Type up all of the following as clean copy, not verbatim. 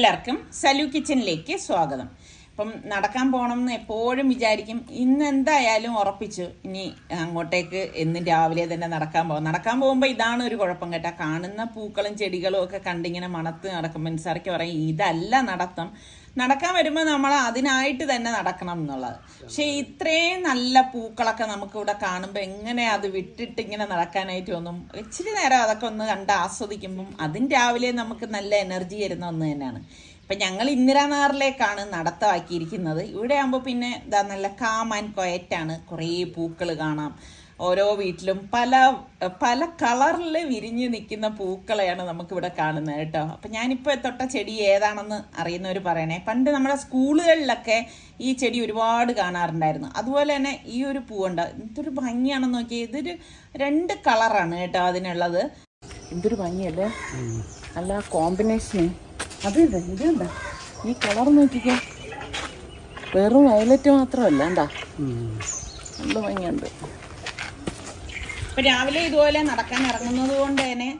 എല്ലാവർക്കും സലു കിച്ചണിലേക്ക് സ്വാഗതം. അപ്പം നടക്കാൻ പോകണം എന്ന് എപ്പോഴും വിചാരിക്കും. ഇന്ന് എന്തായാലും ഉറപ്പിച്ചു ഇനി അങ്ങോട്ടേക്ക് എന്നും രാവിലെ തന്നെ നടക്കാൻ പോകുമ്പോൾ ഇതാണ് ഒരു കുഴപ്പം കേട്ടോ. കാണുന്ന പൂക്കളും ചെടികളും ഒക്കെ കണ്ടിങ്ങനെ മണത്ത് നടക്കും. മനസ്സാർക്ക് പറയും ഇതല്ല നടക്കാൻ വരുമ്പോൾ നമ്മൾ അതിനായിട്ട് തന്നെ നടക്കണം എന്നുള്ളത്. പക്ഷെ ഇത്രയും നല്ല പൂക്കളൊക്കെ നമുക്കിവിടെ കാണുമ്പോൾ എങ്ങനെ അത് വിട്ടിട്ട് ഇങ്ങനെ നടക്കാനായിട്ട് തോന്നും. ഇച്ചിരി നേരം അതൊക്കെ ഒന്ന് കണ്ട് ആസ്വദിക്കുമ്പം അതും രാവിലെ നമുക്ക് നല്ല എനർജി തരുന്ന ഒന്ന് തന്നെയാണ്. ഇപ്പം ഞങ്ങൾ ഇന്ദിരാനഗറിലേക്കാണ് നടത്തമാക്കിയിരിക്കുന്നത്. ഇവിടെ ആകുമ്പോൾ പിന്നെ ഇതാ നല്ല കാം ആൻഡ് ക്വയറ്റാണ്. കുറേ പൂക്കൾ കാണാം. ഓരോ വീട്ടിലും പല പല കളറിൽ വിരിഞ്ഞ് നിൽക്കുന്ന പൂക്കളെയാണ് നമുക്കിവിടെ കാണുന്നത് കേട്ടോ. അപ്പം ഞാനിപ്പോൾ തൊട്ട ചെടി ഏതാണെന്ന് അറിയുന്നവർ പറയണേ. പണ്ട് നമ്മുടെ സ്കൂളുകളിലൊക്കെ ഈ ചെടി ഒരുപാട് കാണാറുണ്ടായിരുന്നു. അതുപോലെ തന്നെ ഈ ഒരു പൂവുണ്ട്. എന്തൊരു ഭംഗിയാണെന്ന് നോക്കിയാൽ ഇതൊരു 2 കളറാണ് കേട്ടോ അതിനുള്ളത്. എന്തൊരു ഭംഗിയല്ലേ, നല്ല കോമ്പിനേഷൻ. ഇതെന്താ ഈ കളർ നോക്കിക്കോ, വെറും വയലറ്റ് മാത്രമല്ല എന്താ, നല്ല ഭംഗിയുണ്ട്. ഇപ്പം രാവിലെ ഇതുപോലെ നടക്കാൻ ഇറങ്ങുന്നത് കൊണ്ട് തന്നെ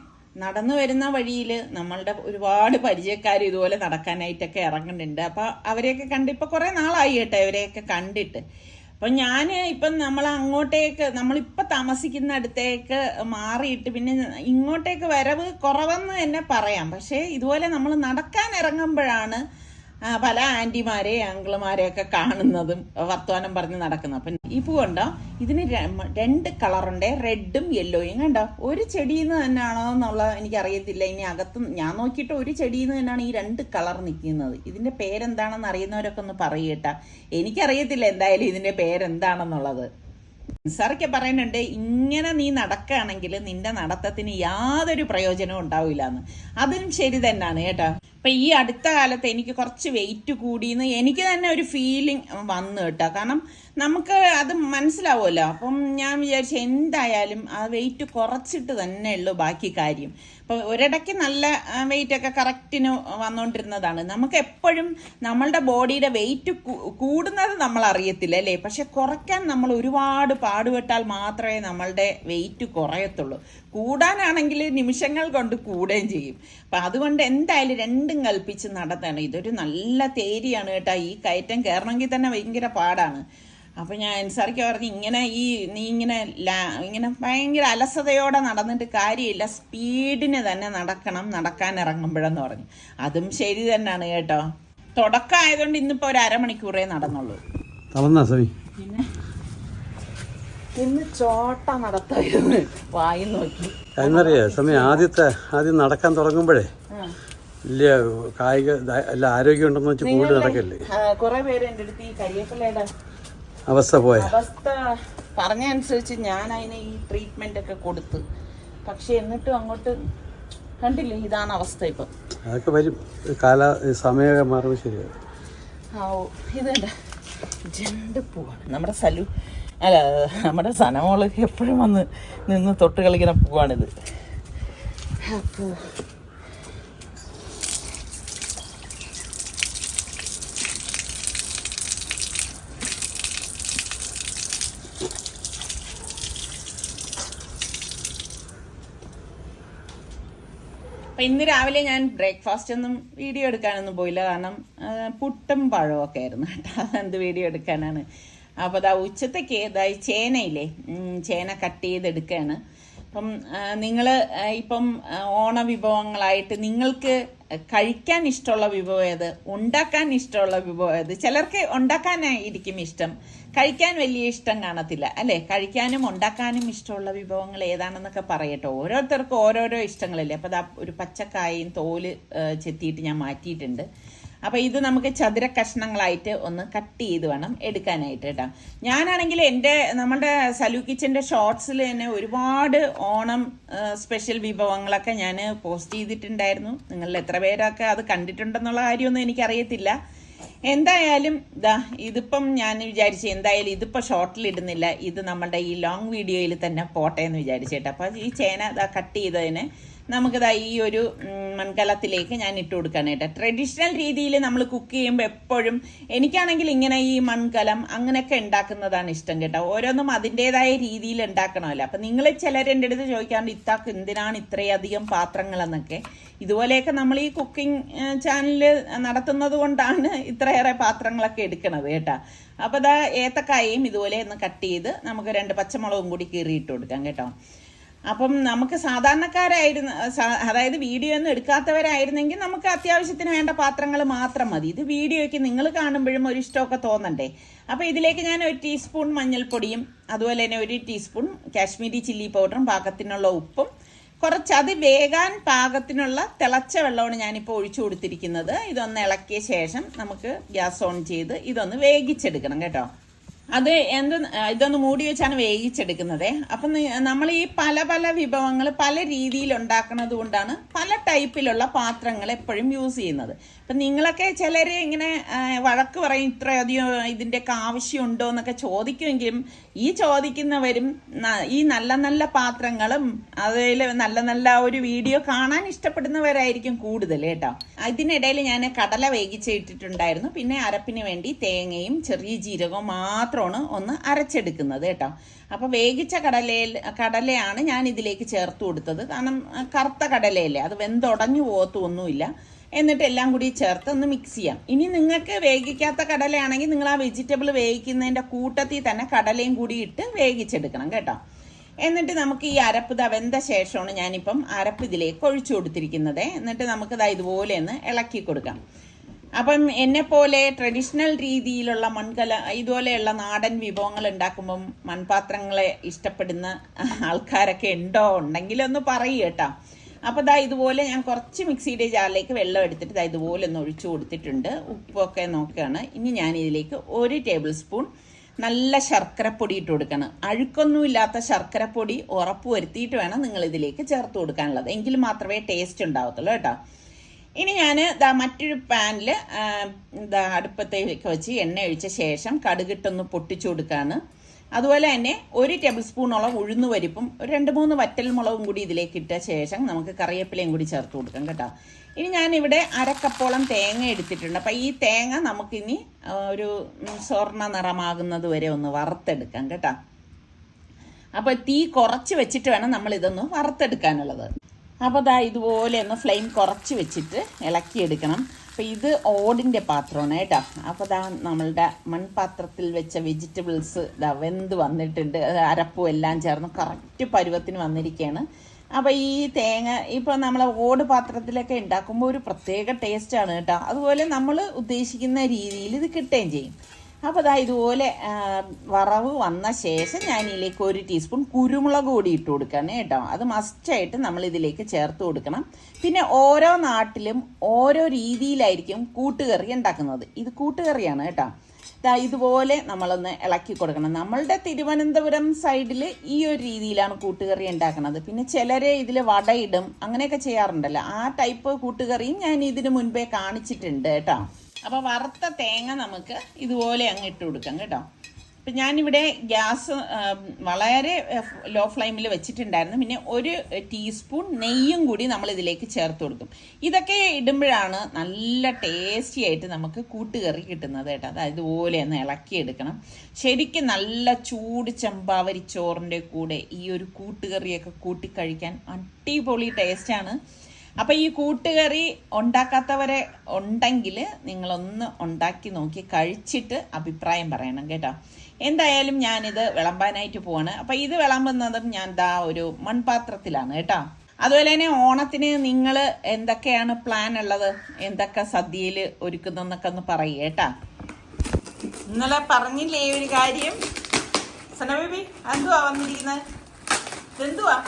നടന്നു വരുന്ന വഴിയിൽ നമ്മളുടെ ഒരുപാട് പരിചയക്കാർ ഇതുപോലെ നടക്കാനായിട്ടൊക്കെ ഇറങ്ങുന്നുണ്ട്. അപ്പം അവരെയൊക്കെ കണ്ട് ഇപ്പം കുറേ നാളായി കേട്ടോ ഇവരെയൊക്കെ കണ്ടിട്ട്. അപ്പം ഞാൻ ഇപ്പം നമ്മളിപ്പോൾ താമസിക്കുന്ന അടുത്തേക്ക് മാറിയിട്ട് പിന്നെ ഇങ്ങോട്ടേക്ക് വരവ് കുറവെന്ന് തന്നെ പറയാം. പക്ഷേ ഇതുപോലെ നമ്മൾ നടക്കാൻ ഇറങ്ങുമ്പോഴാണ് പല ആൻറ്റിമാരെയും അങ്കിളുമാരെയൊക്കെ കാണുന്നതും വർത്തമാനം പറഞ്ഞ് നടക്കുന്നത്. അപ്പം ഈ പൂ കണ്ടോ, ഇതിന് 2 കളറുണ്ട്, റെഡും യെല്ലോയും. കണ്ടോ, ഒരു ചെടിയിൽ നിന്ന് തന്നെയാണോ എന്നുള്ളത് എനിക്കറിയത്തില്ല. ഇനി അകത്ത് ഞാൻ നോക്കിയിട്ട് ഒരു ചെടിയിൽ നിന്ന് തന്നെയാണ് ഈ 2 കളർ നിൽക്കുന്നത്. ഇതിൻ്റെ പേരെന്താണെന്ന് അറിയുന്നവരൊക്കെ ഒന്ന് പറയട്ടാ. എനിക്കറിയത്തില്ല എന്തായാലും ഇതിൻ്റെ പേരെന്താണെന്നുള്ളത്. സാറൊക്കെ പറയുന്നുണ്ട് ഇങ്ങനെ നീ നടക്കുകയാണെങ്കിൽ നിന്റെ നടത്തത്തിന് യാതൊരു പ്രയോജനവും ഉണ്ടാവില്ല എന്ന്. അതും ശരി തന്നെയാണ് കേട്ടോ. അപ്പം ഈ അടുത്ത കാലത്ത് എനിക്ക് കുറച്ച് വെയിറ്റ് കൂടിയെന്ന് എനിക്ക് തന്നെ ഒരു ഫീലിംഗ് വന്നു കേട്ടോ. കാരണം നമുക്ക് അത് മനസ്സിലാവുമല്ലോ. അപ്പം ഞാൻ വിചാരിച്ചു എന്തായാലും ആ വെയിറ്റ് കുറച്ചിട്ട് തന്നെ ഉള്ളൂ ബാക്കി കാര്യം. അപ്പം ഒരിടയ്ക്ക് നല്ല വെയിറ്റൊക്കെ കറക്റ്റിന് വന്നുകൊണ്ടിരുന്നതാണ്. നമുക്ക് എപ്പോഴും നമ്മളുടെ ബോഡിയുടെ വെയിറ്റ് കൂടുന്നത് നമ്മൾ അറിയത്തില്ല അല്ലേ. പക്ഷെ കുറയ്ക്കാൻ നമ്മൾ ഒരുപാട് പാടുപെട്ടാൽ മാത്രമേ നമ്മളുടെ വെയിറ്റ് കുറയത്തുള്ളൂ. കൂടാനാണെങ്കിൽ നിമിഷങ്ങൾ കൊണ്ട് കൂടുകയും ചെയ്യും. അപ്പം അതുകൊണ്ട് എന്തായാലും 2 കൽപ്പിച്ച് നടത്തണം. ഇതൊരു നല്ല തേരിയാണ് കേട്ടോ. ഈ കയറ്റം കയറണമെങ്കിൽ തന്നെ ഭയങ്കര പാടാണ്. അപ്പം ഞാൻ അനുസരിച്ച് പറഞ്ഞു നീ ഇങ്ങനെ ഭയങ്കര അലസതയോടെ നടന്നിട്ട് കാര്യമില്ല, സ്പീഡിന് തന്നെ നടക്കാൻ ഇറങ്ങുമ്പോഴെന്ന് പറഞ്ഞു. അതും ശരി തന്നെയാണ് കേട്ടോ. തുടക്കമായതുകൊണ്ട് ഇന്നിപ്പോൾ ഒരു അരമണിക്കൂറേ നടന്നുള്ളൂ. പിന്നെ ഇന്ന് ചോട്ട നടത്തായിരുന്നു. വായി നോക്കി എന്നറിയാ സമയം ആദ്യം നടക്കാൻ തുടങ്ങുമ്പോഴേ വലിയ കായിക അല്ല ആരോഗ്യം ഉണ്ടെന്ന് വെച്ച് കൂടുതൽ നടക്കല്ലേ. കുറെ പേര് എൻ്റെ അടുത്ത് ഈ കരിയേപ്പിലയുടെ അവസ്ഥ പറഞ്ഞ അനുസരിച്ച് ഞാൻ അതിന് ഈ ട്രീറ്റ്മെന്റ് ഒക്കെ കൊടുത്ത്. പക്ഷെ എന്നിട്ടും അങ്ങോട്ട് കണ്ടില്ലേ, ഇതാണ് അവസ്ഥ. ഇപ്പം അതൊക്കെ വരും, സമയമൊക്കെ മാറുമ്പോൾ ശരിയാവും. ഇതുണ്ട് ജണ്ടുപൂവാണ്. നമ്മുടെ സനമോള് എപ്പോഴും വന്ന് നിന്ന് തൊട്ട് കളിക്കുന്ന പൂവാണിത്. പൂ അപ്പം ഇന്ന് രാവിലെ ഞാൻ ബ്രേക്ക്ഫാസ്റ്റ് ഒന്നും വീഡിയോ എടുക്കാനൊന്നും പോയില്ല. കാരണം പുട്ടും പഴവും ഒക്കെ ആയിരുന്നു കേട്ടോ. അതെന്ത് വീഡിയോ എടുക്കാനാണ്. അപ്പോൾ ഉച്ചത്തേക്ക് ചേനയില്ലേ, ചേന കട്ട് ചെയ്തെടുക്കുകയാണ്. അപ്പം നിങ്ങൾ ഇപ്പം ഓണവിഭവങ്ങളായിട്ട് നിങ്ങൾക്ക് കഴിക്കാൻ ഇഷ്ടമുള്ള വിഭവം ഏത്, ഉണ്ടാക്കാൻ ഇഷ്ടമുള്ള വിഭവം ഏത്? ചിലർക്ക് ഉണ്ടാക്കാനായിരിക്കും ഇഷ്ടം, കഴിക്കാൻ വലിയ ഇഷ്ടം കാണത്തില്ല അല്ലേ. കഴിക്കാനും ഉണ്ടാക്കാനും ഇഷ്ടമുള്ള വിഭവങ്ങൾ ഏതാണെന്നൊക്കെ പറയട്ടോ. ഓരോരുത്തർക്കും ഓരോരോ ഇഷ്ടങ്ങളല്ലേ. അപ്പോൾ ഒരു പച്ചക്കായും തോല് ചെത്തിയിട്ട് ഞാൻ മാറ്റിയിട്ടുണ്ട്. അപ്പോൾ ഇത് നമുക്ക് ചതുര കഷ്ണങ്ങളായിട്ട് ഒന്ന് കട്ട് ചെയ്ത് വേണം എടുക്കാനായിട്ട് കേട്ടോ. ഞാനാണെങ്കിൽ നമ്മുടെ സലു കിച്ചൻ്റെ ഷോർട്സിൽ തന്നെ ഒരുപാട് ഓണം സ്പെഷ്യൽ വിഭവങ്ങളൊക്കെ ഞാൻ പോസ്റ്റ് ചെയ്തിട്ടുണ്ടായിരുന്നു. നിങ്ങളിൽ എത്ര പേരൊക്കെ അത് കണ്ടിട്ടുണ്ടെന്നുള്ള കാര്യമൊന്നും എനിക്കറിയത്തില്ല. എന്തായാലും ഇതിപ്പം ഞാൻ വിചാരിച്ചു എന്തായാലും ഇതിപ്പോൾ ഷോർട്ടിലിടുന്നില്ല, ഇത് നമ്മുടെ ഈ ലോങ് വീഡിയോയിൽ തന്നെ പോട്ടെ എന്ന് വിചാരിച്ചേട്ടോ. അപ്പോൾ ഈ ചേന കട്ട് ചെയ്തതിന് നമുക്കിതാ ഈ ഒരു മൺകലത്തിലേക്ക് ഞാൻ ഇട്ട് കൊടുക്കാനായിട്ട്. ട്രഡീഷണൽ രീതിയിൽ നമ്മൾ കുക്ക് ചെയ്യുമ്പോൾ എപ്പോഴും എനിക്കാണെങ്കിൽ ഇങ്ങനെ ഈ മൺകലം അങ്ങനെയൊക്കെ ഉണ്ടാക്കുന്നതാണ് ഇഷ്ടം കേട്ടോ. ഓരോന്നും അതിൻ്റെതായ രീതിയിൽ ഉണ്ടാക്കണമല്ലോ. അപ്പം നിങ്ങൾ ചിലർ എൻ്റെ അടുത്ത് ചോദിക്കാറുണ്ട് ഇത്താക്ക് എന്തിനാണ് ഇത്രയധികം പാത്രങ്ങളെന്നൊക്കെ. ഇതുപോലെയൊക്കെ നമ്മൾ ഈ കുക്കിംഗ് ചാനൽ നടത്തുന്നത് കൊണ്ടാണ് ഇത്രയേറെ പാത്രങ്ങളൊക്കെ എടുക്കണത് കേട്ടോ. അപ്പോൾ ഇതാ ഏത്തക്കായയും ഇതുപോലെ ഒന്ന് കട്ട് ചെയ്ത് നമുക്ക് 2 പച്ചമുളകും കൂടി കീറിയിട്ട് കൊടുക്കാം കേട്ടോ. അപ്പം നമുക്ക് സാധാരണക്കാരായിരുന്നു, അതായത് വീഡിയോ ഒന്നും എടുക്കാത്തവരായിരുന്നെങ്കിൽ നമുക്ക് അത്യാവശ്യത്തിന് വേണ്ട പാത്രങ്ങൾ മാത്രം മതി. ഇത് വീഡിയോയ്ക്ക് നിങ്ങൾ കാണുമ്പോഴും ഒരു ഇഷ്ടമൊക്കെ തോന്നണ്ടേ. അപ്പോൾ ഇതിലേക്ക് ഞാൻ 1 ടീസ്പൂൺ മഞ്ഞൾപ്പൊടിയും അതുപോലെ തന്നെ 1 ടീസ്പൂൺ കാശ്മീരി ചില്ലി പൗഡറും പാകത്തിനുള്ള ഉപ്പും കുറച്ച് അത് വേകാൻ പാകത്തിനുള്ള തിളച്ച വെള്ളമാണ് ഞാനിപ്പോൾ ഒഴിച്ചു കൊടുത്തിരിക്കുന്നത്. ഇതൊന്ന് ഇളക്കിയ ശേഷം നമുക്ക് ഗ്യാസ് ഓൺ ചെയ്ത് ഇതൊന്ന് വേവിച്ചെടുക്കണം കേട്ടോ. അത് ഇതൊന്ന് മൂടി വെച്ചാണ് വേവിച്ചെടുക്കുന്നത്. അപ്പം നമ്മൾ ഈ പല പല വിഭവങ്ങൾ പല രീതിയിൽ ഉണ്ടാക്കുന്നത് കൊണ്ടാണ് പല ടൈപ്പിലുള്ള പാത്രങ്ങൾ എപ്പോഴും യൂസ് ചെയ്യുന്നത്. അപ്പം നിങ്ങളൊക്കെ ചിലർ ഇങ്ങനെ വഴക്ക് പറയും ഇത്രയധികം ഇതിൻ്റെയൊക്കെ ആവശ്യമുണ്ടോ എന്നൊക്കെ ചോദിക്കുമെങ്കിലും ഈ ചോദിക്കുന്നവരും ഈ നല്ല നല്ല പാത്രങ്ങളും അതിൽ നല്ല നല്ല ഒരു വീഡിയോ കാണാൻ ഇഷ്ടപ്പെടുന്നവരായിരിക്കും കൂടുതൽ കേട്ടോ. ഇതിനിടയിൽ ഞാൻ കടല വേവിച്ചിട്ടിട്ടുണ്ടായിരുന്നു. പിന്നെ അരപ്പിന് വേണ്ടി തേങ്ങയും ചെറിയ ജീരകവും മാത്രമാണ് ഒന്ന് അരച്ചെടുക്കുന്നത് കേട്ടോ. അപ്പോൾ വേവിച്ച കടലയാണ് ഞാൻ ഇതിലേക്ക് ചേർത്ത് കൊടുത്തത്. കാരണം കറുത്ത കടലയല്ലേ, അത് വെന്തുടഞ്ഞു പോകത്തൊന്നുമില്ല. എന്നിട്ട് എല്ലാം കൂടി ചേർത്ത് ഒന്ന് മിക്സ് ചെയ്യാം. ഇനി നിങ്ങൾക്ക് വേവിക്കാത്ത കടലയാണെങ്കിൽ നിങ്ങൾ ആ വെജിറ്റബിൾ വേവിക്കുന്നതിൻ്റെ കൂട്ടത്തിൽ തന്നെ കടലയും കൂടി ഇട്ട് വേവിച്ചെടുക്കണം കേട്ടോ. എന്നിട്ട് നമുക്ക് ഈ അരപ്പ് വെന്ത ശേഷമാണ് ഞാനിപ്പം അരപ്പ് ഇതിലേക്ക് ഒഴിച്ചു കൊടുത്തിരിക്കുന്നത്. എന്നിട്ട് നമുക്കിതാ ഇതുപോലെ ഒന്ന് ഇളക്കി കൊടുക്കാം. അപ്പം എന്നെപ്പോലെ ട്രഡീഷണൽ രീതിയിലുള്ള ഇതുപോലെയുള്ള നാടൻ വിഭവങ്ങൾ ഉണ്ടാക്കുമ്പം മൺപാത്രങ്ങളെ ഇഷ്ടപ്പെടുന്ന ആൾക്കാരൊക്കെ ഉണ്ടെങ്കിലൊന്ന് പറയൂ കേട്ടോ. അപ്പോൾ ഇതുപോലെ ഞാൻ കുറച്ച് മിക്സിയുടെ ജാറിലേക്ക് വെള്ളം എടുത്തിട്ട് ഇതുപോലെ ഒന്ന് ഒഴിച്ചു കൊടുത്തിട്ടുണ്ട്. ഉപ്പൊക്കെ നോക്കുകയാണ്. ഇനി ഞാൻ ഇതിലേക്ക് 1 ടേബിൾ സ്പൂൺ നല്ല ശർക്കരപ്പൊടി ഇട്ട് കൊടുക്കണം. അഴുക്കൊന്നുമില്ലാത്ത ശർക്കരപ്പൊടി ഉറപ്പ് വരുത്തിയിട്ട് വേണം നിങ്ങൾ ഇതിലേക്ക് ചേർത്ത് കൊടുക്കാനുള്ളത്. എങ്കിൽ മാത്രമേ ടേസ്റ്റ് ഉണ്ടാവത്തുള്ളൂ കേട്ടോ. ഇനി ഞാൻ മറ്റൊരു പാനിൽ അടുപ്പത്തേക്ക് വെച്ച് എണ്ണ ഒഴിച്ച ശേഷം കടുകിട്ടൊന്ന് പൊട്ടിച്ചു കൊടുക്കുകയാണ്. അതുപോലെ തന്നെ 1 ടേബിൾ സ്പൂണോളം ഉഴുന്ന് പരിപ്പും 2-3 വറ്റൽ മുളകും കൂടി ഇതിലേക്ക് ഇട്ട ശേഷം നമുക്ക് കറിവേപ്പിലയും കൂടി ചേർത്ത് കൊടുക്കാം കേട്ടോ. ഇനി ഞാനിവിടെ 1/2 കപ്പോളം തേങ്ങ എടുത്തിട്ടുണ്ട്. അപ്പം ഈ തേങ്ങ നമുക്കിനി ഒരു സ്വർണ്ണ നിറമാകുന്നത് വരെ ഒന്ന് വറുത്തെടുക്കാം കേട്ടോ. അപ്പോൾ തീ കുറച്ച് വെച്ചിട്ട് വേണം നമ്മൾ ഇതൊന്ന് വറുത്തെടുക്കാനുള്ളത്. അപ്പോൾ ഇതുപോലെ ഒന്ന് ഫ്ലെയിം കുറച്ച് വെച്ചിട്ട് ഇളക്കിയെടുക്കണം. അപ്പോൾ ഇത് ഓടിൻ്റെ പാത്രമാണ് കേട്ടോ. അപ്പോൾ നമ്മളുടെ മൺപാത്രത്തിൽ വെച്ച വെജിറ്റബിൾസ് വെന്ത് വന്നിട്ടുണ്ട്. അരപ്പും എല്ലാം ചേർന്ന് കറക്റ്റ് പരുവത്തിന് വന്നിരിക്കുകയാണ്. അപ്പോൾ ഈ തേങ്ങ ഇപ്പോൾ നമ്മൾ ഓട് പാത്രത്തിലൊക്കെ ഉണ്ടാക്കുമ്പോൾ ഒരു പ്രത്യേക ടേസ്റ്റാണ് കേട്ടോ. അതുപോലെ നമ്മൾ ഉദ്ദേശിക്കുന്ന രീതിയിൽ ഇത് കിട്ടുകയും ചെയ്യും. അപ്പോൾ ഇതുപോലെ വറവ് വന്ന ശേഷം ഞാൻ ഇതിലേക്ക് 1 ടീസ്പൂൺ കുരുമുളക് പൊടി ഇട്ട് കൊടുക്കുകയാണ് കേട്ടോ. അത് മസ്റ്റായിട്ട് നമ്മൾ ഇതിലേക്ക് ചേർത്ത് കൊടുക്കണം. പിന്നെ ഓരോ നാട്ടിലും ഓരോ രീതിയിലായിരിക്കും കൂട്ടുകറി ഉണ്ടാക്കുന്നത്. ഇത് കൂട്ടുകറിയാണ് കേട്ടോ. ഇതുപോലെ നമ്മളൊന്ന് ഇളക്കി കൊടുക്കണം. നമ്മളുടെ തിരുവനന്തപുരം സൈഡിൽ ഈ ഒരു രീതിയിലാണ് കൂട്ടുകറി ഉണ്ടാക്കുന്നത്. പിന്നെ ചിലർ ഇതിൽ വടയിടും, അങ്ങനെയൊക്കെ ചെയ്യാറുണ്ടല്ലോ. ആ ടൈപ്പ് കൂട്ടുകറിയും ഞാൻ ഇതിന് മുൻപേ കാണിച്ചിട്ടുണ്ട് കേട്ടോ. അപ്പോൾ വറുത്ത തേങ്ങ നമുക്ക് ഇതുപോലെ അങ്ങ് ഇട്ട് കൊടുക്കാം കേട്ടോ. അപ്പം ഞാനിവിടെ ഗ്യാസ് വളരെ ലോ ഫ്ലെയിമിൽ വെച്ചിട്ടുണ്ടായിരുന്നു. പിന്നെ 1 ടീസ്പൂൺ നെയ്യും കൂടി നമ്മൾ ഇതിലേക്ക് ചേർത്ത് കൊടുക്കും. ഇതൊക്കെ ഇടുമ്പോഴാണ് നല്ല ടേസ്റ്റി ആയിട്ട് നമുക്ക് കൂട്ടുകറി കിട്ടുന്നത് കേട്ടോ. അതായത് ഇതുപോലെ ഒന്ന് ഇളക്കിയെടുക്കണം. ശരിക്കും നല്ല ചൂട് ചെമ്പാവരിച്ചോറിൻ്റെ കൂടെ ഈ ഒരു കൂട്ടുകറിയൊക്കെ കൂട്ടിക്കഴിക്കാൻ അടിപൊളി ടേസ്റ്റാണ്. അപ്പം ഈ കൂട്ടുകറി ഉണ്ടാക്കാത്തവരെ ഉണ്ടെങ്കിൽ നിങ്ങളൊന്ന് ഉണ്ടാക്കി നോക്കി കഴിച്ചിട്ട് അഭിപ്രായം പറയണം കേട്ടോ. എന്തായാലും ഞാനിത് വിളമ്പാനായിട്ട് പോവാണ്. അപ്പം ഇത് വിളമ്പുന്നതും ഞാൻ ഒരു മൺപാത്രത്തിലാണ് കേട്ടോ. അതുപോലെ തന്നെ ഓണത്തിന് നിങ്ങൾ എന്തൊക്കെയാണ് പ്ലാൻ ഉള്ളത്, എന്തൊക്കെ സദ്യയിൽ ഒരുക്കുന്നതെന്നൊക്കെ ഒന്ന് പറയുക കേട്ടോ. ഇന്നലെ പറഞ്ഞില്ലേ ഒരു കാര്യം സന ബേബി? എന്തുവാ വന്നിരിക്കുന്നത്? എന്തുവാ?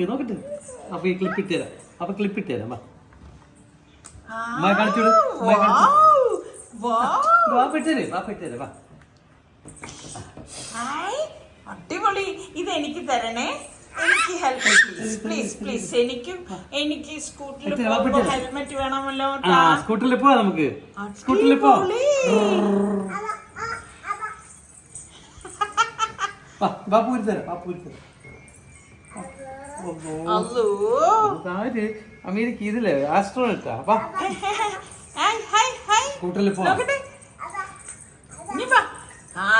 നോക്കട്ടെ. അപ്പൊ ഈ ക്ലിപ്പിട്ട് തരാം. അപ്പൊ ക്ലിപ്പിട്ട് തരാം. അടിപൊളി. ഇതെനിക്ക് തരണേ. എനിക്ക് ഹെൽപ്പ് പ്ലീസ് പ്ലീസ് എനിക്ക് സ്കൂട്ടറിൽ പോകുമ്പോ ഹെൽമെറ്റ് വേണമല്ലോ. സ്കൂട്ടറിൽ പോവാ നമുക്ക്. സ്കൂട്ടറിൽ പോ. അമീർക്ക് ഇതില്ലേ ആസ്ട്രോണറ്റാ. സ്കൂട്ടറിൽ പോ.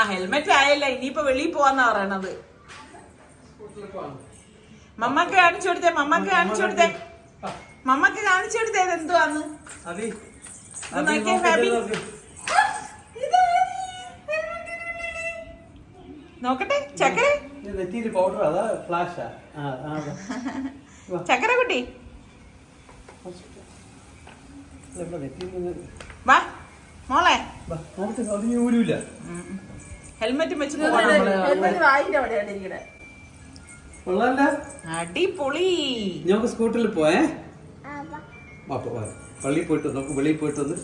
ഹെൽമെറ്റ് ആയല്ല, ഇനിയിപ്പോ വെളിയിൽ പോവാന്നാ പറയണത്. മമ്മക്ക് കാണിച്ചു കൊടുത്തേ, മമ്മക്ക് കാണിച്ചു കൊടുത്തേ ഇതെന്തുവാന്ന് നോക്കട്ടെ. ചക്കര ചക്കര കുട്ടി വാ മോളെ. ഹെൽമെറ്റ് വെച്ച് അടിപൊളി. നമുക്ക് സ്കൂട്ടറിൽ പോയേ. പള്ളിയിൽ പോയിട്ട് നമുക്ക് വെളിയിൽ പോയിട്ട് വന്ന്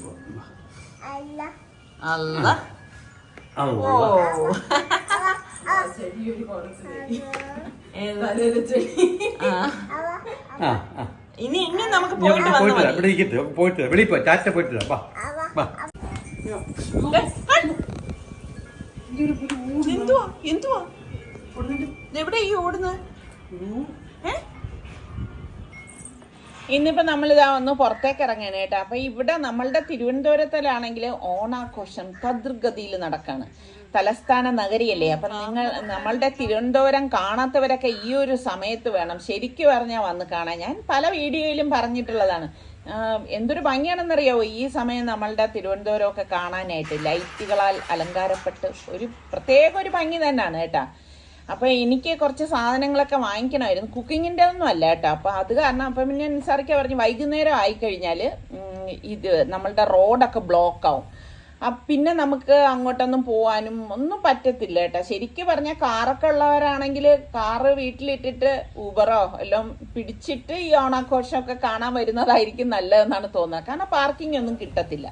ഇനി നമുക്ക് പോയിട്ട് പോയിട്ട് വെളിയിൽ പോയി ടാറ്റ പോയിട്ട് എന്തുവാ എവിടെ ഈ ഓടുന്നത്? ഇന്നിപ്പോ നമ്മളിതാ ഒന്ന് പുറത്തേക്ക് ഇറങ്ങാണ് കേട്ടോ. അപ്പൊ ഇവിടെ നമ്മളുടെ തിരുവനന്തപുരത്തിലാണെങ്കിൽ ഓണാഘോഷം തദ്ഗതിയിൽ നടക്കാണ്. തലസ്ഥാന നഗരിയല്ലേ. അപ്പൊ നമ്മളുടെ തിരുവനന്തപുരം കാണാത്തവരൊക്കെ ഈ ഒരു സമയത്ത് വേണം ശരിക്കും പറഞ്ഞാൽ വന്ന് കാണാൻ. ഞാൻ പല വീഡിയോയിലും പറഞ്ഞിട്ടുള്ളതാണ്. എന്തൊരു ഭംഗിയാണെന്നറിയാവോ ഈ സമയം നമ്മളുടെ തിരുവനന്തപുരമൊക്കെ കാണാനായിട്ട്. ലൈറ്റുകളാൽ അലങ്കാരപ്പെട്ട് ഒരു പ്രത്യേക ഒരു ഭംഗി തന്നെയാണ് കേട്ടാ. അപ്പൊ എനിക്ക് കുറച്ച് സാധനങ്ങളൊക്കെ വാങ്ങിക്കണമായിരുന്നു. കുക്കിങ്ങിൻ്റെ ഒന്നും അല്ല കേട്ടോ. അപ്പൊ അത് കാരണം അപ്പം പിന്നെ നിസാറിക്ക പറഞ്ഞു വൈകുന്നേരം ആയിക്കഴിഞ്ഞാല് ഇത് നമ്മളുടെ റോഡൊക്കെ ബ്ലോക്ക് ആവും. പിന്നെ നമുക്ക് അങ്ങോട്ടൊന്നും പോവാനും ഒന്നും പറ്റത്തില്ല കേട്ടോ. ശരിക്കും പറഞ്ഞാൽ കാറൊക്കെ ഉള്ളവരാണെങ്കിൽ കാറ് വീട്ടിലിട്ടിട്ട് ഊബറോ എല്ലാം പിടിച്ചിട്ട് ഈ ഓണാഘോഷമൊക്കെ കാണാൻ വരുന്നതായിരിക്കും നല്ലതെന്നാണ് തോന്നുന്നത്. കാരണം പാർക്കിംഗ് ഒന്നും കിട്ടത്തില്ല.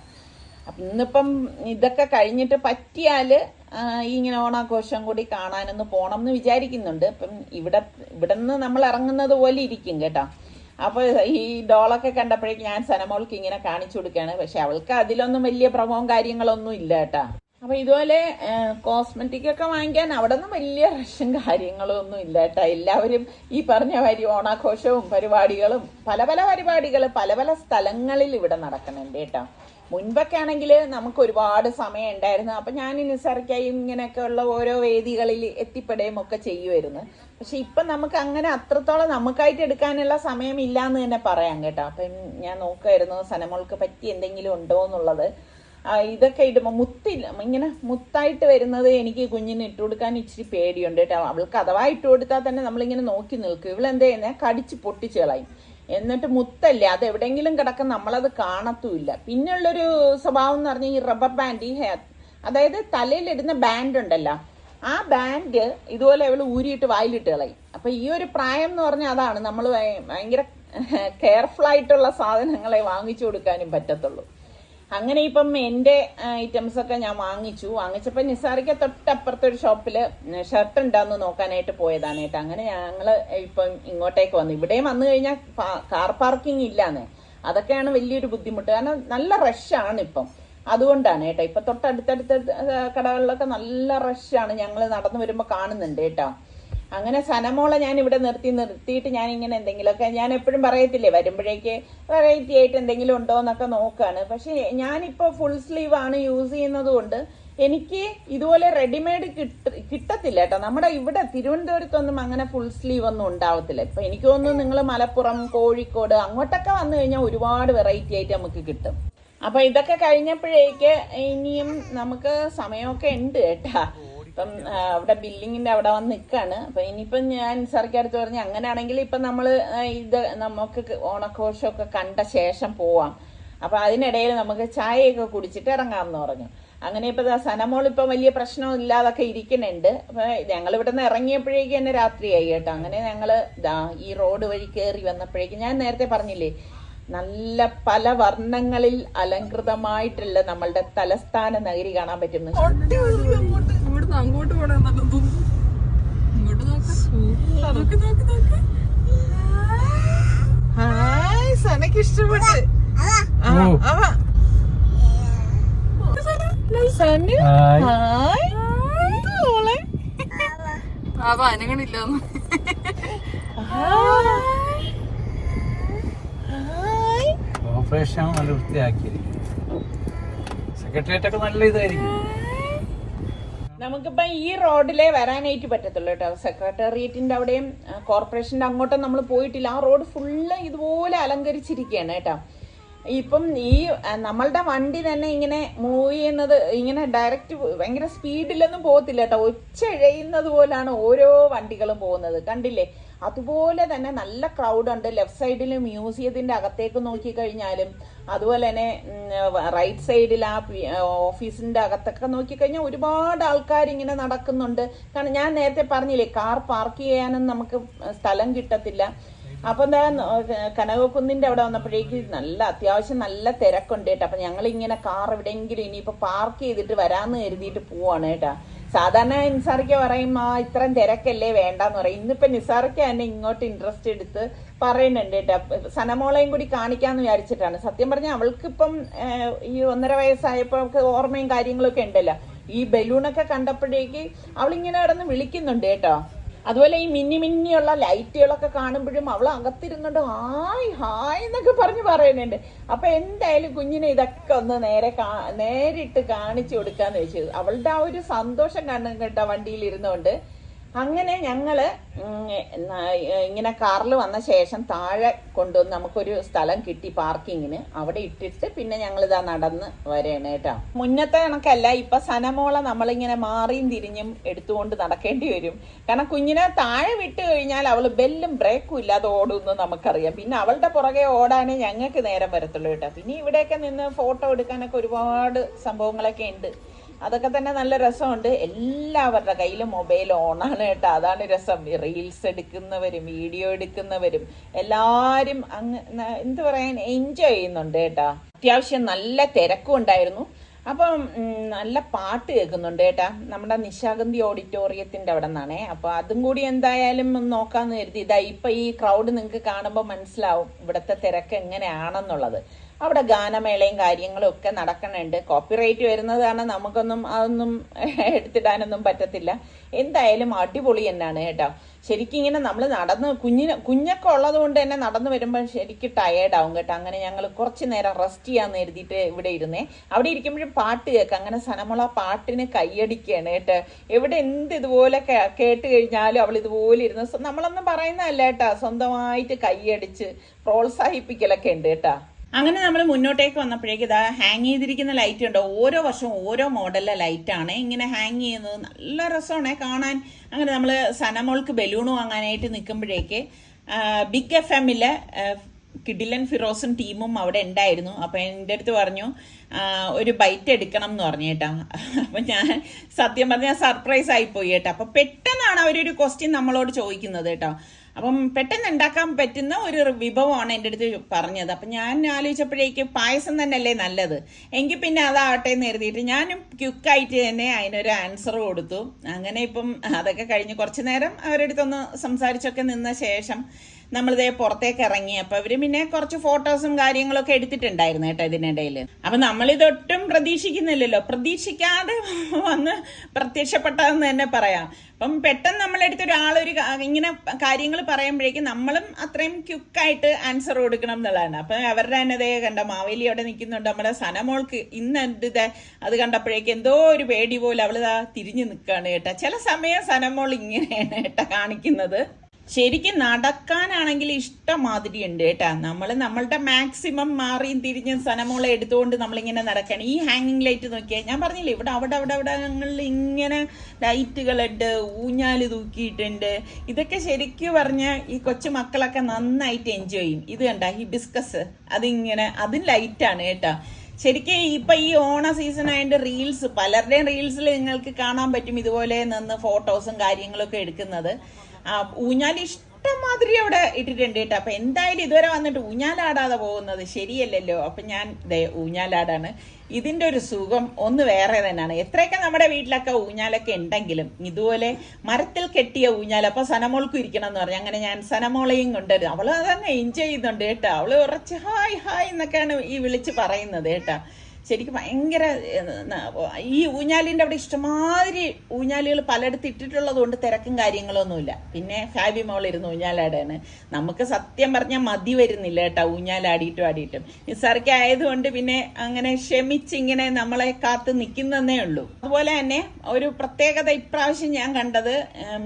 അപ്പം ഇന്നിപ്പം ഇതൊക്കെ കഴിഞ്ഞിട്ട് പറ്റിയാല് ഇങ്ങനെ ഓണാഘോഷം കൂടി കാണാനൊന്ന് പോണം എന്ന് വിചാരിക്കുന്നുണ്ട്. അപ്പം ഇവിടെ നിന്ന് നമ്മൾ ഇറങ്ങുന്നത് പോലെ ഇരിക്കും കേട്ടോ. അപ്പോൾ ഈ ഡോളൊക്കെ കണ്ടപ്പോഴേക്കും ഞാൻ സനമോൾക്ക് ഇങ്ങനെ കാണിച്ചു കൊടുക്കുകയാണ്. പക്ഷെ അവൾക്ക് അതിലൊന്നും വലിയ പ്രമോവും കാര്യങ്ങളൊന്നും ഇല്ല കേട്ടോ. അപ്പോൾ ഇതുപോലെ കോസ്മെറ്റിക് ഒക്കെ വാങ്ങിക്കാൻ അവിടെ നിന്ന് വലിയ റഷും കാര്യങ്ങളും ഒന്നും ഇല്ല കേട്ടോ. എല്ലാവരും ഈ പറഞ്ഞ മാതിരി ഓണാഘോഷവും പരിപാടികളും പല പരിപാടികൾ പല സ്ഥലങ്ങളിൽ ഇവിടെ നടക്കുന്നുണ്ട് കേട്ടോ. മുൻപൊക്കെ ആണെങ്കിൽ നമുക്ക് ഒരുപാട് സമയം ഉണ്ടായിരുന്നു. അപ്പം ഞാൻ നിസാറിക്കായി ഇങ്ങനെയൊക്കെ ഉള്ള ഓരോ വേദികളിൽ എത്തിപ്പെടുകയും ഒക്കെ ചെയ്യുമായിരുന്നു. പക്ഷെ ഇപ്പം നമുക്ക് അങ്ങനെ അത്രത്തോളം നമുക്കായിട്ട് എടുക്കാനുള്ള സമയം ഇല്ല എന്ന് തന്നെ പറയാം കേട്ടോ. അപ്പം ഞാൻ നോക്കുമായിരുന്നു സനമോൾക്ക് പറ്റി എന്തെങ്കിലും ഉണ്ടോ എന്നുള്ളത്. ഇതൊക്കെ ഇടുമ്പോൾ മുത്തില്ല, ഇങ്ങനെ മുത്തായിട്ട് വരുന്നത് എനിക്ക് കുഞ്ഞിന് ഇട്ട് കൊടുക്കാൻ ഇച്ചിരി പേടിയുണ്ട് കേട്ടോ. അവൾക്ക് അഥവാ ഇട്ട് കൊടുത്താൽ തന്നെ നമ്മളിങ്ങനെ നോക്കി നിൽക്കും. ഇവളെന്താ ചെയ്യുന്നത് കടിച്ച് പൊട്ടിച്ച് കളയും. എന്നിട്ട് മുത്തല്ലേ അത് എവിടെയെങ്കിലും കിടക്കും, നമ്മളത് കാണത്തുമില്ല. പിന്നുള്ളൊരു സ്വഭാവം എന്ന് പറഞ്ഞാൽ ഈ റബ്ബർ ബാൻഡ്, ഈ ഹെയർ അതായത് തലയിലിടുന്ന ബാൻഡ് ഉണ്ടല്ലോ, ആ ബാൻഡ് ഇതുപോലെ അവൾ ഊരിയിട്ട് വായിലിട്ട് കളയും. അപ്പൊ ഈ ഒരു പ്രായം എന്ന് പറഞ്ഞാൽ അതാണ്. നമ്മൾ ഭയങ്കര കെയർഫുൾ ആയിട്ടുള്ള സാധനങ്ങളെ വാങ്ങിച്ചു കൊടുക്കാനും പറ്റത്തുള്ളൂ. അങ്ങനെ ഇപ്പം എൻ്റെ ഐറ്റംസ് ഒക്കെ ഞാൻ വാങ്ങിച്ചപ്പോൾ നിസാറിക്ക് തൊട്ടപ്പുറത്തെ ഒരു ഷോപ്പിൽ ഷർട്ട് ഉണ്ടാന്ന് നോക്കാനായിട്ട് പോയതാണ് കേട്ടോ. അങ്ങനെ ഞങ്ങൾ ഇപ്പം ഇങ്ങോട്ടേക്ക് വന്നു. ഇവിടെയും വന്നു കഴിഞ്ഞാൽ കാർ പാർക്കിംഗ് ഇല്ലാന്ന്, അതൊക്കെയാണ് വലിയൊരു ബുദ്ധിമുട്ട്. കാരണം നല്ല റഷാണ് ഇപ്പം, അതുകൊണ്ടാണ് കേട്ടോ. ഇപ്പം തൊട്ടടുത്തടുത്ത കടകളിലൊക്കെ നല്ല റഷാണ്, ഞങ്ങൾ നടന്നു വരുമ്പോൾ കാണുന്നുണ്ട് കേട്ടോ. അങ്ങനെ സനമോളെ ഞാൻ ഇവിടെ നിർത്തിയിട്ട് ഞാനിങ്ങനെ എന്തെങ്കിലുമൊക്കെ, ഞാൻ എപ്പോഴും പറയത്തില്ലേ വരുമ്പോഴേക്ക് വെറൈറ്റി ആയിട്ട് എന്തെങ്കിലും ഉണ്ടോ എന്നൊക്കെ നോക്കാണ്. പക്ഷെ ഞാനിപ്പോൾ ഫുൾ സ്ലീവ് ആണ് യൂസ് ചെയ്യുന്നത് കൊണ്ട് എനിക്ക് ഇതുപോലെ റെഡിമെയ്ഡ് കിട്ടത്തില്ല കേട്ടോ. നമ്മുടെ ഇവിടെ തിരുവനന്തപുരത്തൊന്നും അങ്ങനെ ഫുൾ സ്ലീവ് ഒന്നും ഉണ്ടാവത്തില്ല. ഇപ്പൊ എനിക്ക് തോന്നുന്നു നിങ്ങൾ മലപ്പുറം, കോഴിക്കോട് അങ്ങോട്ടൊക്കെ വന്നു കഴിഞ്ഞാൽ ഒരുപാട് വെറൈറ്റി ആയിട്ട് നമുക്ക് കിട്ടും. അപ്പൊ ഇതൊക്കെ കഴിഞ്ഞപ്പോഴേക്ക് ഇനിയും നമുക്ക് സമയമൊക്കെ ഉണ്ട് കേട്ടാ. ഇപ്പം അവിടെ ബില്ലിങ്ങിന്റെ അവിടെ വന്ന് നിൽക്കാണ്. അപ്പൊ ഇനിയിപ്പം ഞാൻ സർക്കാരത്ത് പറഞ്ഞ് അങ്ങനെയാണെങ്കിൽ ഇപ്പം നമ്മൾ ഇത് നമുക്ക് ഓണഘോഷമൊക്കെ കണ്ട ശേഷം പോവാം. അപ്പൊ അതിനിടയിൽ നമുക്ക് ചായയൊക്കെ കുടിച്ചിട്ട് ഇറങ്ങാമെന്ന് പറഞ്ഞു. അങ്ങനെ ഇപ്പൊ സനമോൾ ഇപ്പം വലിയ പ്രശ്നം ഇല്ലാതൊക്കെ ഇരിക്കുന്നുണ്ട്. അപ്പൊ ഞങ്ങൾ ഇവിടെ നിന്ന് ഇറങ്ങിയപ്പോഴേക്കും തന്നെ രാത്രിയായി കേട്ടോ. അങ്ങനെ ഞങ്ങള് ഈ റോഡ് വഴി കയറി വന്നപ്പോഴേക്കും ഞാൻ നേരത്തെ പറഞ്ഞില്ലേ നല്ല പല വർണ്ണങ്ങളിൽ അലങ്കൃതമായിട്ടുള്ള നമ്മളുടെ തലസ്ഥാന നഗരി കാണാൻ പറ്റുന്നു. അങ്ങോട്ട് പോണേ നല്ലതും ഇങ്ങോട്ട് ഹായ്, സനക്ക് ഇഷ്ടപ്പെട്ട്. സനു ഹായ്. മോളെ അനങ്ങളില്ല ഓപ്പറേഷൻ നല്ല വൃത്തിയാക്കിയിരിക്കും. സെക്രട്ടേറിയറ്റ് ഒക്കെ നല്ല ഇതായിരിക്കും. നമുക്കിപ്പം ഈ റോഡിലേ വരാനായിട്ട് പറ്റത്തുള്ളൂ കേട്ടോ. സെക്രട്ടേറിയറ്റിന്റെ അവിടെയും കോർപ്പറേഷന്റെ അങ്ങോട്ടും നമ്മൾ പോയിട്ടില്ല. ആ റോഡ് ഫുള്ള് ഇതുപോലെ അലങ്കരിച്ചിരിക്കുകയാണ് കേട്ടോ. ഇപ്പം ഈ നമ്മളുടെ വണ്ടി തന്നെ ഇങ്ങനെ മൂവ് ചെയ്യുന്നത് ഇങ്ങനെ ഡയറക്റ്റ് ഭയങ്കര സ്പീഡിലൊന്നും പോകത്തില്ല കേട്ടോ. ഒച്ച ഇഴയുന്നത് പോലാണ് ഓരോ വണ്ടികളും പോകുന്നത്, കണ്ടില്ലേ? അതുപോലെ തന്നെ നല്ല ക്രൗഡ് ഉണ്ട്. ലെഫ്റ്റ് സൈഡിൽ മ്യൂസിയത്തിന്റെ അകത്തേക്ക് നോക്കിക്കഴിഞ്ഞാലും അതുപോലെ തന്നെ റൈറ്റ് സൈഡിൽ ആ ഓഫീസിന്റെ അകത്തൊക്കെ നോക്കിക്കഴിഞ്ഞാൽ ഒരുപാട് ആൾക്കാർ ഇങ്ങനെ നടക്കുന്നുണ്ട്. കാരണം ഞാൻ നേരത്തെ പറഞ്ഞില്ലേ, കാർ പാർക്ക് ചെയ്യാനും നമുക്ക് സ്ഥലം കിട്ടത്തില്ല. അപ്പൊ എന്താ, കനകക്കുന്നിന്റെ അവിടെ വന്നപ്പോഴേക്ക് അത്യാവശ്യം നല്ല തിരക്കുണ്ട് കേട്ടോ. അപ്പൊ ഞങ്ങൾ ഇങ്ങനെ കാർ എവിടെയെങ്കിലും ഇനിയിപ്പോ പാർക്ക് ചെയ്തിട്ട് വരാന്ന് കരുതിയിട്ട് പോവാണ് കേട്ടാ. സാധാരണ നിസാറിക്ക പറയും ഇത്രയും തിരക്കല്ലേ വേണ്ടെന്ന് പറയും. ഇന്നിപ്പോ നിസാറിക്ക തന്നെ ഇങ്ങോട്ട് ഇൻട്രസ്റ്റ് എടുത്ത് പറയുന്നുണ്ട് കേട്ടോ. സനമോളയും കൂടി കാണിക്കാന്ന് വിചാരിച്ചിട്ടാണ്. സത്യം പറഞ്ഞാൽ അവൾക്കിപ്പം ഈ 1.5 വയസ്സായപ്പോ അവൾക്ക് ഓർമ്മയും കാര്യങ്ങളൊക്കെ ഉണ്ടല്ലോ. ഈ ബലൂണൊക്കെ കണ്ടപ്പോഴേക്ക് അവളിങ്ങനെ കിടന്ന് വിളിക്കുന്നുണ്ട് കേട്ടോ. അതുപോലെ ഈ മിന്നിയുള്ള ലൈറ്റുകളൊക്കെ കാണുമ്പോഴും അവൾ അകത്തിരുന്നുണ്ട് ഹായ് ഹായ് എന്നൊക്കെ പറയുന്നുണ്ട്. അപ്പൊ എന്തായാലും കുഞ്ഞിനെ ഇതൊക്കെ ഒന്ന് നേരിട്ട് കാണിച്ചു കൊടുക്കാന്ന് വെച്ചത്. അവളുടെ ആ ഒരു സന്തോഷം കാണും കേട്ടോ വണ്ടിയിൽ ഇരുന്നുകൊണ്ട്. അങ്ങനെ ഞങ്ങള് ഇങ്ങനെ കാറിൽ വന്ന ശേഷം താഴെ കൊണ്ടുവന്ന് നമുക്കൊരു സ്ഥലം കിട്ടി പാർക്കിങ്ങിന്. അവിടെ ഇട്ടിട്ട് പിന്നെ ഞങ്ങളിതാ നടന്ന് വരെയാണ് കേട്ടോ. മുന്നത്തെ കണക്കല്ല, ഇപ്പൊ സനമോളെ നമ്മളിങ്ങനെ മാറിയും തിരിഞ്ഞും എടുത്തുകൊണ്ട് നടക്കേണ്ടി വരും. കാരണം കുഞ്ഞിനെ താഴെ വിട്ട് കഴിഞ്ഞാൽ അവള് ബെല്ലും ബ്രേക്കും ഇല്ലാതെ ഓടുമെന്ന് നമുക്കറിയാം. പിന്നെ അവളുടെ പുറകെ ഓടാനേ ഞങ്ങൾക്ക് നേരം വരത്തുള്ളൂ കേട്ടോ. പിന്നെ ഇവിടെയൊക്കെ നിന്ന് ഫോട്ടോ എടുക്കാനൊക്കെ ഒരുപാട് സംഭവങ്ങളൊക്കെ ഉണ്ട്. അതൊക്കെ തന്നെ നല്ല രസമുണ്ട്. എല്ലാവരുടെ കയ്യിലും മൊബൈൽ ഓണാണ് കേട്ടോ. അതാണ് രസം. റീൽസ് എടുക്കുന്നവരും വീഡിയോ എടുക്കുന്നവരും എല്ലാരും എന്ത് പറയാൻ എൻജോയ് ചെയ്യുന്നുണ്ട് കേട്ടോ. അത്യാവശ്യം നല്ല തിരക്കും ഉണ്ടായിരുന്നു. അപ്പം നല്ല പാട്ട് കേൾക്കുന്നുണ്ട് കേട്ടാ. നമ്മുടെ നിശാഗന്ധി ഓഡിറ്റോറിയത്തിന്റെ അവിടെ നിന്നാണേ. അപ്പൊ അതും കൂടി എന്തായാലും നോക്കാന്ന് കരുതി. ഇതാ ഇപ്പൊ ഈ ക്രൗഡ് നിങ്ങൾക്ക് കാണുമ്പോൾ മനസ്സിലാവും ഇവിടുത്തെ തിരക്ക് എങ്ങനെയാണെന്നുള്ളത്. അവിടെ ഗാനമേളയും കാര്യങ്ങളും ഒക്കെ നടക്കണുണ്ട്. കോപ്പിറൈറ്റ് വരുന്നത് കാരണം നമുക്കൊന്നും അതൊന്നും എടുത്തിടാനൊന്നും പറ്റത്തില്ല. എന്തായാലും അടിപൊളി തന്നെയാണ് കേട്ടോ. ശരിക്കും ഇങ്ങനെ നമ്മൾ കുഞ്ഞൊക്കെ ഉള്ളത് കൊണ്ട് തന്നെ നടന്നു വരുമ്പോൾ ശരിക്കും ടയേർഡാവും കേട്ടോ. അങ്ങനെ ഞങ്ങൾ കുറച്ച് നേരം റെസ്റ്റ് ചെയ്യാന്ന് കരുതിയിട്ട് ഇവിടെ ഇരുന്നേ. അവിടെ ഇരിക്കുമ്പോഴും പാട്ട് കേൾക്കാം. അങ്ങനെ സനമോള പാട്ടിന് കൈയടിക്കുകയാണ് കേട്ടോ. എവിടെ എന്ത് ഇതുപോലെ കേട്ട് കഴിഞ്ഞാലും അവൾ ഇതുപോലെ ഇരുന്ന് നമ്മളൊന്നും പറയുന്നതല്ല കേട്ടോ, സ്വന്തമായിട്ട് കൈയടിച്ച് പ്രോത്സാഹിപ്പിക്കലൊക്കെ ഉണ്ട് കേട്ടോ. അങ്ങനെ നമ്മൾ മുന്നോട്ടേക്ക് വന്നപ്പോഴേക്ക് ഇതാ ഹാങ് ചെയ്തിരിക്കുന്ന ലൈറ്റ് ഉണ്ടോ. ഓരോ വർഷവും ഓരോ മോഡലിലെ ലൈറ്റാണ് ഇങ്ങനെ ഹാങ് ചെയ്യുന്നത്. നല്ല രസമാണ് കാണാൻ. അങ്ങനെ നമ്മൾ സനമോൾക്ക് ബലൂൺ വാങ്ങാനായിട്ട് നിൽക്കുമ്പോഴേക്ക് ബിഗ് FM-ലെ കിഡിലൻ ഫിറോസും ടീമും അവിടെ ഉണ്ടായിരുന്നു. അപ്പം എൻ്റെ അടുത്ത് പറഞ്ഞു ഒരു ബൈറ്റ് എടുക്കണം എന്ന് പറഞ്ഞു കേട്ടോ. അപ്പം ഞാൻ സത്യം പറഞ്ഞാൽ സർപ്രൈസ് ആയിപ്പോയി കേട്ടോ. അപ്പം പെട്ടെന്നാണ് അവരൊരു ക്വസ്റ്റ്യൻ നമ്മളോട് ചോദിക്കുന്നത് കേട്ടോ. അപ്പം പെട്ടെന്ന് ഉണ്ടാക്കാൻ പറ്റുന്ന ഒരു വിഭവമാണ് എൻ്റെ അടുത്ത് പറഞ്ഞത്. അപ്പം ഞാൻ ആലോചിച്ചപ്പോഴേക്ക് പായസം തന്നെയല്ലേ നല്ലത്, എങ്കിൽ പിന്നെ അതാവട്ടെ എന്ന് കരുതിയിട്ട് ഞാനും ക്വിക്കായിട്ട് തന്നെ അതിനൊരു ആൻസർ കൊടുത്തു. അങ്ങനെ ഇപ്പം അതൊക്കെ കഴിഞ്ഞ് കുറച്ച് നേരം അവരുടെ അടുത്തൊന്ന് സംസാരിച്ചൊക്കെ നിന്ന ശേഷം നമ്മളിതേ പുറത്തേക്ക് ഇറങ്ങി. അപ്പൊ അവര് പിന്നെ കുറച്ച് ഫോട്ടോസും കാര്യങ്ങളൊക്കെ എടുത്തിട്ടുണ്ടായിരുന്നു കേട്ടോ ഇതിനിടയിൽ. അപ്പൊ നമ്മളിതൊട്ടും പ്രതീക്ഷിക്കുന്നില്ലല്ലോ, പ്രതീക്ഷിക്കാതെ വന്ന് പ്രത്യക്ഷപ്പെട്ടതെന്ന് തന്നെ പറയാം. അപ്പം പെട്ടെന്ന് നമ്മളെടുത്ത് ഒരാളൊരു ഇങ്ങനെ കാര്യങ്ങൾ പറയുമ്പോഴേക്കും നമ്മളും അത്രയും ക്വിക്കായിട്ട് ആൻസർ കൊടുക്കണം എന്നുള്ളതാണ്. അപ്പൊ അവരുടെ തന്നെ ഇതേ കണ്ട മാവേലി അവിടെ നിൽക്കുന്നുണ്ട്. നമ്മുടെ സനമോൾക്ക് ഇന്ന് അത് കണ്ടപ്പോഴേക്കും എന്തോ ഒരു പേടി പോലെ അവളിതാ തിരിഞ്ഞു നിൽക്കുകയാണ് കേട്ടോ. ചില സമയം സനമോൾ ഇങ്ങനെയാണ് കേട്ടോ കാണിക്കുന്നത്. ശരിക്കും നടക്കാനാണെങ്കിൽ ഇഷ്ടമാതിരി ഉണ്ട് കേട്ടാ. നമ്മളുടെ മാക്സിമം മാറിയും തിരിഞ്ഞും സനമോളെ എടുത്തുകൊണ്ട് നമ്മളിങ്ങനെ നടക്കണം. ഈ ഹാങ്ങിങ് ലൈറ്റ് നോക്കിയാൽ ഞാൻ പറഞ്ഞില്ലേ, ഇവിടെ അവിടെ ഇങ്ങനെ ലൈറ്റുകളുണ്ട്, ഊഞ്ഞാല് തൂക്കിയിട്ടുണ്ട്. ഇതൊക്കെ ശരിക്കും പറഞ്ഞാൽ ഈ കൊച്ചു മക്കളൊക്കെ നന്നായിട്ട് എൻജോയ് ചെയ്യും. ഇത് കണ്ട ഹിബിസ്കസ് അതിങ്ങനെ അതും ലൈറ്റാണ് കേട്ടോ. ശരിക്കും ഇപ്പൊ ഈ ഓണ സീസൺ ആയതിന്റെ റീൽസ് പലരുടെയും റീൽസിൽ നിങ്ങൾക്ക് കാണാൻ പറ്റും ഇതുപോലെ നിന്ന് ഫോട്ടോസും കാര്യങ്ങളൊക്കെ എടുക്കുന്നത്. ഊഞ്ഞാൽ ഇഷ്ടമാതിരി അവിടെ ഇട്ടിട്ടുണ്ട് കേട്ടോ. അപ്പൊ എന്തായാലും ഇതുവരെ വന്നിട്ട് ഊഞ്ഞാലാടാതെ പോകുന്നത് ശരിയല്ലല്ലോ. അപ്പൊ ഞാൻ ഊഞ്ഞാലാടാണ്. ഇതിന്റെ ഒരു സുഖം ഒന്ന് വേറെ തന്നെയാണ്. എത്രയൊക്കെ നമ്മുടെ വീട്ടിലൊക്കെ ഊഞ്ഞാലൊക്കെ ഉണ്ടെങ്കിലും ഇതുപോലെ മരത്തിൽ കെട്ടിയ ഊഞ്ഞാൽ. അപ്പൊ സനമോൾക്കും ഇരിക്കണം എന്ന് പറഞ്ഞു. അങ്ങനെ ഞാൻ സനമോളെയും കൊണ്ടുവരും. അവള് അതന്നെ എൻജോയ് ചെയ്യുന്നുണ്ട് കേട്ടോ. അവള് കുറച്ച് ഹായ് ഹായ് എന്നൊക്കെയാണ് ഈ വിളിച്ച് പറയുന്നത് കേട്ടോ. ശരിക്കും ഭയങ്കര ഈ ഊഞ്ഞാലിൻ്റെ അവിടെ ഇഷ്ടമാതിരി ഊഞ്ഞാലുകൾ പലയിടത്ത് ഇട്ടിട്ടുള്ളത് കൊണ്ട് തിരക്കും കാര്യങ്ങളൊന്നുമില്ല. പിന്നെ ഫാബി മോളിരുന്ന് ഊഞ്ഞാലാടാണ്. നമുക്ക് സത്യം പറഞ്ഞാൽ മതി വരുന്നില്ല കേട്ടോ ഊഞ്ഞാലാടിയിട്ടും നിസാർക്ക് ആയതുകൊണ്ട് പിന്നെ അങ്ങനെ ക്ഷമിച്ചിങ്ങനെ നമ്മളെ കാത്ത് നിൽക്കുന്നതേ ഉള്ളൂ. അതുപോലെ തന്നെ ഒരു പ്രത്യേകത ഇപ്രാവശ്യം ഞാൻ കണ്ടത്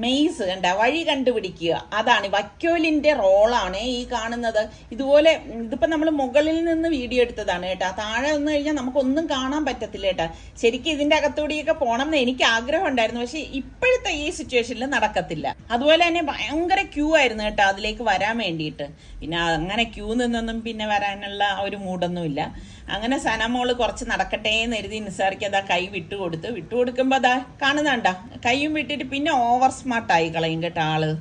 മെയ്സ് കണ്ട വഴി കണ്ടുപിടിക്കുക. അതാണ് വൈക്കോലിന്റെ റോളാണ് ഈ കാണുന്നത്. ഇതുപോലെ ഇതിപ്പോ നമ്മൾ മുകളിൽ നിന്ന് വീഡിയോ എടുത്തതാണ് കേട്ടോ. താഴെ വന്നു കഴിഞ്ഞാൽ നമുക്കൊന്നും കാണാൻ പറ്റത്തില്ല കേട്ടോ. ശരിക്കും ഇതിന്റെ അകത്തൂടിയൊക്കെ പോകണം എന്ന് എനിക്ക് ആഗ്രഹം ഉണ്ടായിരുന്നു. പക്ഷെ ഇപ്പോഴത്തെ ഈ സിറ്റുവേഷനിൽ നടക്കത്തില്ല. അതുപോലെ തന്നെ ഭയങ്കര ക്യൂ ആയിരുന്നു കേട്ടോ അതിലേക്ക് വരാൻ വേണ്ടിയിട്ട്. പിന്നെ അങ്ങനെ ക്യൂ നിന്നൊന്നും പിന്നെ വരാനുള്ള ഒരു മൂഡൊന്നുമില്ല. അങ്ങനെ സനമോള് കുറച്ച് നടക്കട്ടെ എന്ന് എഴുതി നിസാർക്ക് അതാ കൈ വിട്ടുകൊടുക്കുമ്പോ അതാ കാണുന്നുണ്ടാ കൈയും വിട്ടിട്ട് പിന്നെ ഓവർ സ്മാർട്ടായി കളയും കേട്ടോ ആള്.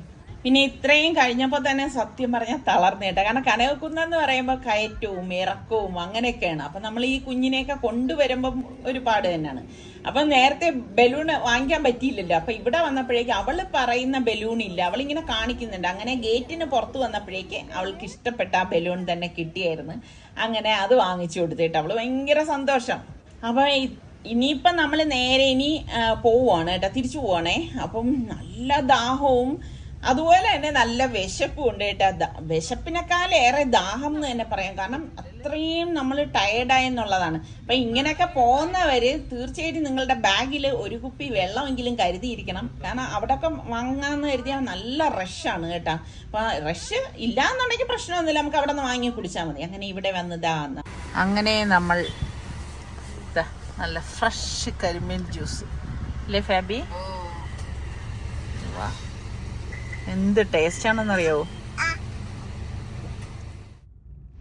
പിന്നെ ഇത്രയും കഴിഞ്ഞപ്പോൾ തന്നെ സത്യം പറഞ്ഞാൽ തളർന്നു കേട്ടോ. കാരണം കനകക്കുന്നെന്ന് പറയുമ്പോൾ കയറ്റവും ഇറക്കവും അങ്ങനെയൊക്കെയാണ്. അപ്പം നമ്മൾ ഈ കുഞ്ഞിനെയൊക്കെ കൊണ്ടുവരുമ്പം ഒരു പാട് തന്നെയാണ്. അപ്പം നേരത്തെ ബലൂൺ വാങ്ങിക്കാൻ പറ്റിയില്ലല്ലോ. അപ്പം ഇവിടെ വന്നപ്പോഴേക്ക് അവൾ പറയുന്ന ബലൂൺ ഇല്ല, അവളിങ്ങനെ കാണിക്കുന്നുണ്ട്. അങ്ങനെ ഗേറ്റിന് പുറത്ത് വന്നപ്പോഴേക്ക് അവൾക്ക് ഇഷ്ടപ്പെട്ട ആ ബലൂൺ തന്നെ കിട്ടിയായിരുന്നു. അങ്ങനെ അത് വാങ്ങിച്ചു കൊടുത്തിട്ട് അവൾ ഭയങ്കര സന്തോഷം. അപ്പം ഇനിയിപ്പം നമ്മൾ നേരെ പോവുകയാണ് കേട്ടോ, തിരിച്ചു പോവാണേ. അപ്പം നല്ല ദാഹവും അതുപോലെ തന്നെ നല്ല വിശപ്പും ഉണ്ട് കേട്ടോ. വിശപ്പിനേക്കാളേറെ ദാഹം എന്ന് തന്നെ പറയാം. കാരണം അത്രയും നമ്മൾ ടയേർഡായെന്നുള്ളതാണ്. അപ്പം ഇങ്ങനെയൊക്കെ പോകുന്നവര് തീർച്ചയായിട്ടും നിങ്ങളുടെ ബാഗിൽ ഒരു കുപ്പി വെള്ളമെങ്കിലും കരുതിയിരിക്കണം. കാരണം അവിടെയൊക്കെ വാങ്ങാന്ന് കരുതിയാൽ നല്ല റഷാണ് കേട്ടോ. അപ്പം റഷ് ഇല്ല എന്നുണ്ടെങ്കിൽ പ്രശ്നമൊന്നുമില്ല, നമുക്ക് അവിടെ നിന്ന് വാങ്ങി കുടിച്ചാൽ മതി. അങ്ങനെ ഇവിടെ വന്നതാന്ന് അങ്ങനെ നമ്മൾ നല്ല ഫ്രഷ് കരിമീൻ ജ്യൂസ് അല്ലേ ഫാബി? വാ, എന്ത് ടേസ്റ്റ് ആണെന്നറിയാവോ.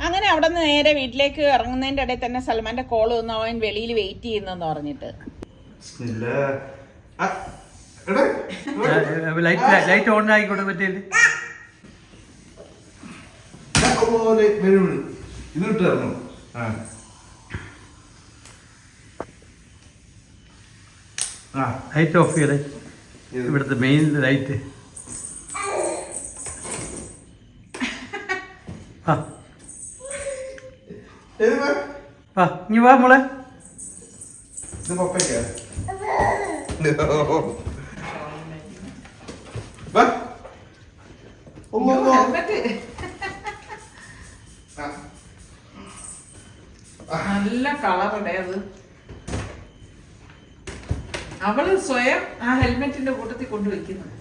അങ്ങനെ അവിടെ നിന്ന് നേരെ വീട്ടിലേക്ക് ഇറങ്ങുന്നതിന്റെ ഇടയിൽ തന്നെ സൽമാന്റെ കോൾ വന്നു. അവൻ വെളിയിൽ വെയിറ്റ് ചെയ്യുന്നെന്ന് പറഞ്ഞിട്ട് ലൈറ്റ് ഓൺ ആയിക്കോട്ടെ പറ്റിയില്ലേ? ലൈറ്റ് ഓഫ് ചെയ്തേ, ഇവിടുത്തെ മെയിൻ ലൈറ്റ്. നീ വാ മോളെ. നല്ല കളറടേ അത്. അവള് സ്വയം ആ ഹെൽമെറ്റിന്റെ കൂട്ടത്തിൽ കൊണ്ടുവയ്ക്കുന്നത്.